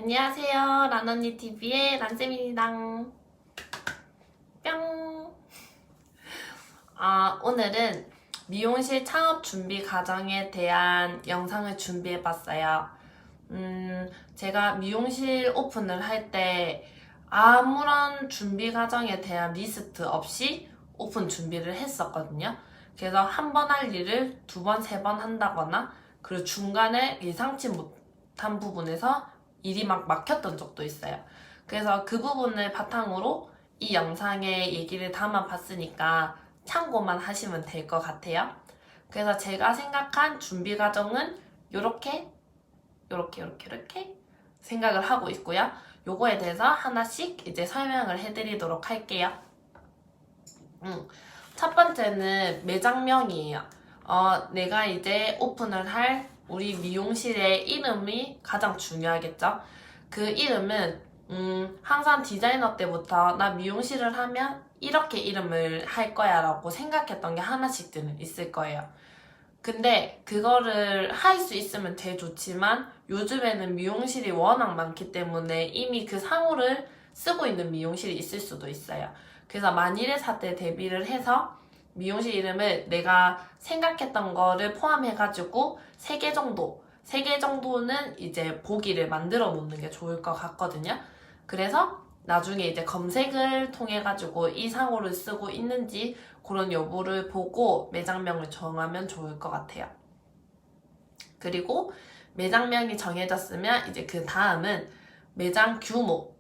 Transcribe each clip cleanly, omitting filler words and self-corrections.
안녕하세요. 란언니 TV의 란쌤입니다. 뿅! 오늘은 미용실 창업 준비 과정에 대한 영상을 준비해봤어요. 제가 미용실 오픈을 할 때 아무런 준비 과정에 대한 리스트 없이 오픈 준비를 했었거든요. 그래서 한 번 할 일을 두 번, 세 번 한다거나, 그리고 중간에 예상치 못한 부분에서 일이 막 막혔던 적도 있어요. 그래서 그 부분을 바탕으로 이 영상에 얘기를 담아봤으니까 참고만 하시면 될 것 같아요. 그래서 제가 생각한 준비 과정은 요렇게 생각을 하고 있고요. 요거에 대해서 하나씩 이제 설명을 해드리도록 할게요. 첫 번째는 매장명이에요. 내가 이제 오픈을 할 우리 미용실의 이름이 가장 중요하겠죠? 그 이름은 항상 디자이너 때부터 나 미용실을 하면 이렇게 이름을 할 거야 라고 생각했던 게 하나씩들은 있을 거예요. 근데 그거를 할 수 있으면 되게 좋지만 요즘에는 미용실이 워낙 많기 때문에 이미 그 상호를 쓰고 있는 미용실이 있을 수도 있어요. 그래서 만일의 사태에 대비를 해서 미용실 이름을 내가 생각했던 거를 포함해가지고 3개 정도는 이제 보기를 만들어 놓는 게 좋을 것 같거든요. 그래서 나중에 이제 검색을 통해가지고 이 상호를 쓰고 있는지 그런 여부를 보고 매장명을 정하면 좋을 것 같아요. 그리고 매장명이 정해졌으면 이제 그 다음은 매장 규모,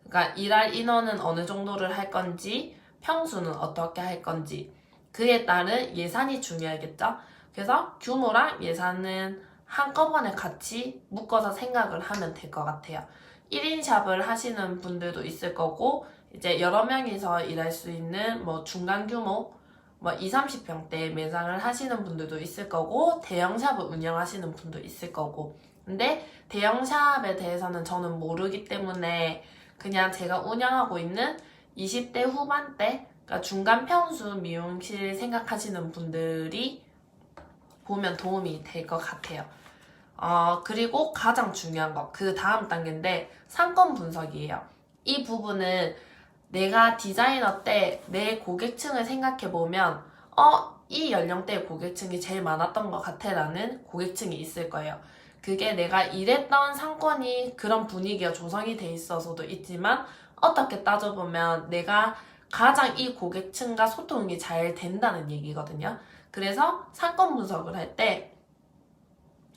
그러니까 일할 인원은 어느 정도를 할 건지, 평수는 어떻게 할 건지, 그에 따른 예산이 중요하겠죠? 그래서 규모랑 예산은 한꺼번에 같이 묶어서 생각을 하면 될 것 같아요. 1인 샵을 하시는 분들도 있을 거고, 이제 여러 명이서 일할 수 있는 뭐 중간 규모, 뭐 2, 30평대 매장을 하시는 분들도 있을 거고, 대형 샵을 운영하시는 분도 있을 거고. 근데 대형 샵에 대해서는 저는 모르기 때문에 그냥 제가 운영하고 있는 20대 후반대, 그러니까 중간 평수 미용실 생각하시는 분들이 보면 도움이 될 것 같아요. 그리고 가장 중요한 거, 그 다음 단계인데 상권 분석이에요. 이 부분은 내가 디자이너 때 내 고객층을 생각해보면 이 연령대의 고객층이 제일 많았던 것 같아 라는 고객층이 있을 거예요. 그게 내가 일했던 상권이 그런 분위기가 조성이 돼 있어서도 있지만 어떻게 따져보면 내가 가장 이 고객층과 소통이 잘 된다는 얘기거든요. 그래서 상권 분석을 할 때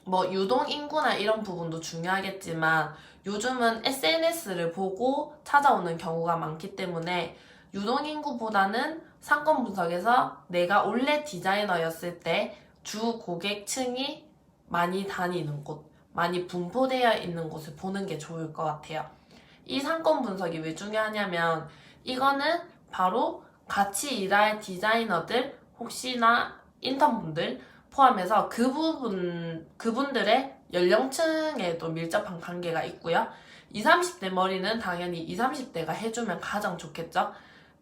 뭐 유동 인구나 이런 부분도 중요하겠지만 요즘은 SNS를 보고 찾아오는 경우가 많기 때문에 유동 인구보다는 상권 분석에서 내가 원래 디자이너였을 때 주 고객층이 많이 다니는 곳, 많이 분포되어 있는 곳을 보는 게 좋을 것 같아요. 이 상권 분석이 왜 중요하냐면 이거는 바로 같이 일할 디자이너들, 혹시나 인턴분들 포함해서 그분들의 연령층에도 밀접한 관계가 있고요. 20, 30대 머리는 당연히 20, 30대가 해주면 가장 좋겠죠.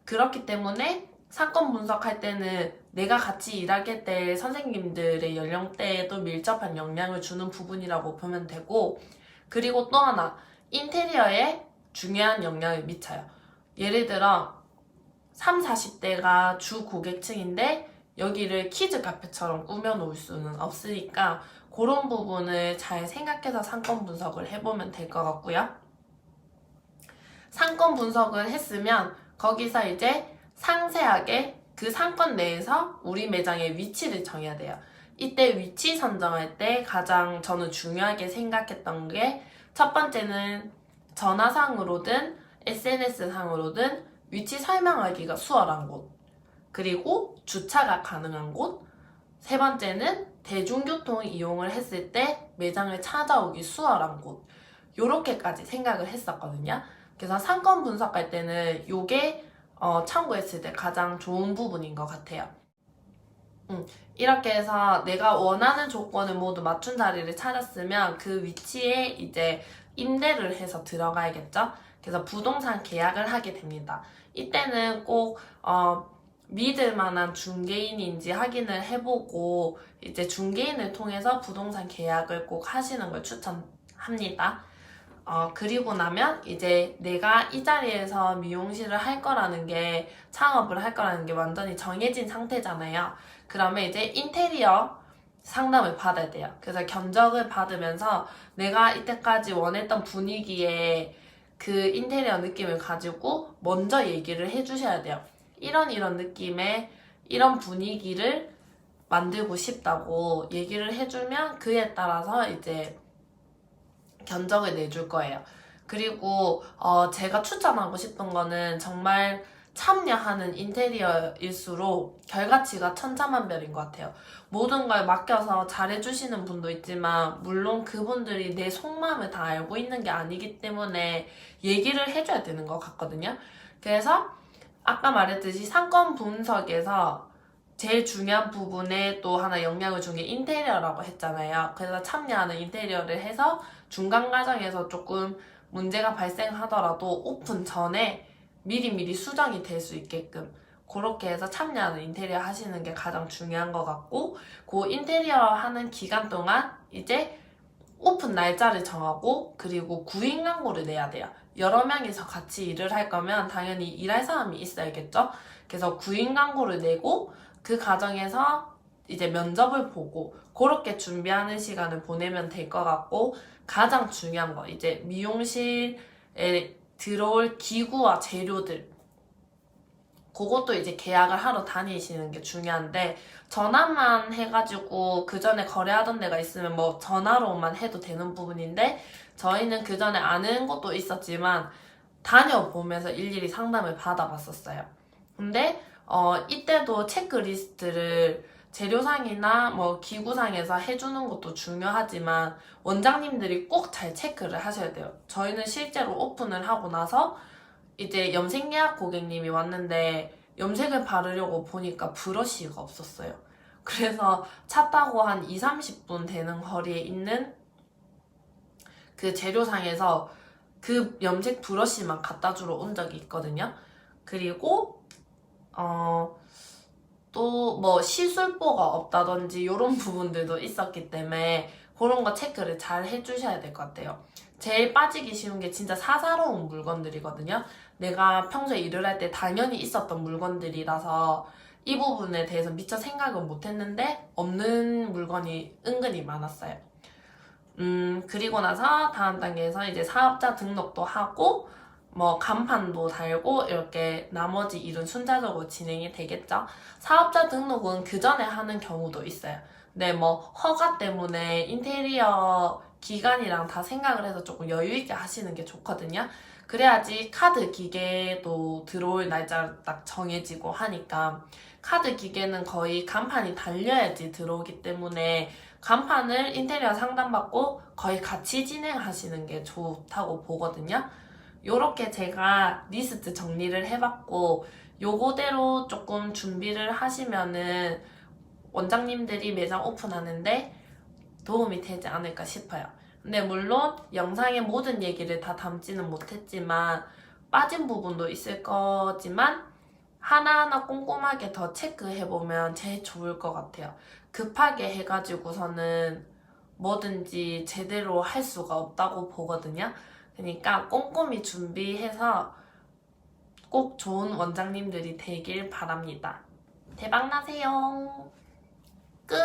그렇기 때문에 상권 분석할 때는 내가 같이 일하게 될 선생님들의 연령대에도 밀접한 영향을 주는 부분이라고 보면 되고, 그리고 또 하나, 인테리어에 중요한 영향을 미쳐요. 예를 들어 30, 40대가 주 고객층인데 여기를 키즈 카페처럼 꾸며놓을 수는 없으니까 그런 부분을 잘 생각해서 상권 분석을 해보면 될 것 같고요. 상권 분석을 했으면 거기서 이제 상세하게 그 상권 내에서 우리 매장의 위치를 정해야 돼요. 이때 위치 선정할 때 가장 저는 중요하게 생각했던 게 첫 번째는 전화상으로든 SNS상으로든 위치 설명하기가 수월한 곳, 그리고 주차가 가능한 곳, 세 번째는 대중교통 이용을 했을 때 매장을 찾아오기 수월한 곳, 요렇게까지 생각을 했었거든요. 그래서 상권 분석할 때는 요게 참고했을 때 가장 좋은 부분인 것 같아요. 이렇게 해서 내가 원하는 조건을 모두 맞춘 자리를 찾았으면 그 위치에 이제 임대를 해서 들어가야겠죠? 그래서 부동산 계약을 하게 됩니다. 이때는 꼭 믿을 만한 중개인인지 확인을 해보고 이제 중개인을 통해서 부동산 계약을 꼭 하시는 걸 추천합니다. 그리고 나면 이제 내가 이 자리에서 미용실을 할 거라는 게, 창업을 할 거라는 게 완전히 정해진 상태잖아요. 그러면 이제 인테리어 상담을 받아야 돼요. 그래서 견적을 받으면서 내가 이때까지 원했던 분위기의 그 인테리어 느낌을 가지고 먼저 얘기를 해주셔야 돼요. 이런 느낌의 이런 분위기를 만들고 싶다고 얘기를 해주면 그에 따라서 이제 견적을 내줄 거예요. 그리고 제가 추천하고 싶은 거는 정말 참여하는 인테리어일수록 결과치가 천차만별인 것 같아요. 모든 걸 맡겨서 잘해주시는 분도 있지만 물론 그분들이 내 속마음을 다 알고 있는 게 아니기 때문에 얘기를 해줘야 되는 것 같거든요. 그래서 아까 말했듯이 상권 분석에서 제일 중요한 부분에 또 하나 영향을 준 게 인테리어라고 했잖아요. 그래서 참여하는 인테리어를 해서 중간 과정에서 조금 문제가 발생하더라도 오픈 전에 미리미리 수정이 될 수 있게끔 그렇게 해서 참여하는 인테리어 하시는 게 가장 중요한 것 같고, 그 인테리어 하는 기간 동안 이제 오픈 날짜를 정하고 그리고 구인 광고를 내야 돼요. 여러 명이서 같이 일을 할 거면 당연히 일할 사람이 있어야겠죠. 그래서 구인 광고를 내고 그 과정에서 이제 면접을 보고 그렇게 준비하는 시간을 보내면 될 것 같고, 가장 중요한 거 이제 미용실에 들어올 기구와 재료들, 그것도 이제 계약을 하러 다니시는 게 중요한데, 전화만 해가지고 그 전에 거래하던 데가 있으면 뭐 전화로만 해도 되는 부분인데, 저희는 그 전에 아는 것도 있었지만 다녀보면서 일일이 상담을 받아봤었어요. 근데 이때도 체크리스트를 재료상이나 뭐 기구상에서 해주는 것도 중요하지만 원장님들이 꼭 잘 체크를 하셔야 돼요. 저희는 실제로 오픈을 하고 나서 이제 염색 예약 고객님이 왔는데 염색을 바르려고 보니까 브러쉬가 없었어요. 그래서 차 타고 한 2, 30분 되는 거리에 있는 그 재료상에서 그 염색 브러쉬만 갖다 주러 온 적이 있거든요. 그리고 또 뭐 시술보가 없다든지 이런 부분들도 있었기 때문에 그런 거 체크를 잘 해주셔야 될 것 같아요. 제일 빠지기 쉬운 게 진짜 사사로운 물건들이거든요. 내가 평소에 일을 할 때 당연히 있었던 물건들이라서 이 부분에 대해서 미처 생각은 못했는데 없는 물건이 은근히 많았어요. 그리고 나서 다음 단계에서 이제 사업자 등록도 하고 뭐 간판도 달고 이렇게 나머지 일은 순차적으로 진행이 되겠죠. 사업자 등록은 그 전에 하는 경우도 있어요. 근데 뭐 허가 때문에 인테리어 기간이랑 다 생각을 해서 조금 여유 있게 하시는 게 좋거든요. 그래야지 카드 기계도 들어올 날짜가 딱 정해지고 하니까, 카드 기계는 거의 간판이 달려야지 들어오기 때문에 간판을 인테리어 상담받고 거의 같이 진행하시는 게 좋다고 보거든요. 요렇게 제가 리스트 정리를 해봤고 요거대로 조금 준비를 하시면은 원장님들이 매장 오픈하는데 도움이 되지 않을까 싶어요. 근데 물론 영상의 모든 얘기를 다 담지는 못했지만 빠진 부분도 있을 거지만 하나하나 꼼꼼하게 더 체크해보면 제일 좋을 것 같아요. 급하게 해가지고서는 뭐든지 제대로 할 수가 없다고 보거든요. 그러니까 꼼꼼히 준비해서 꼭 좋은 원장님들이 되길 바랍니다. 대박 나세요. 끝!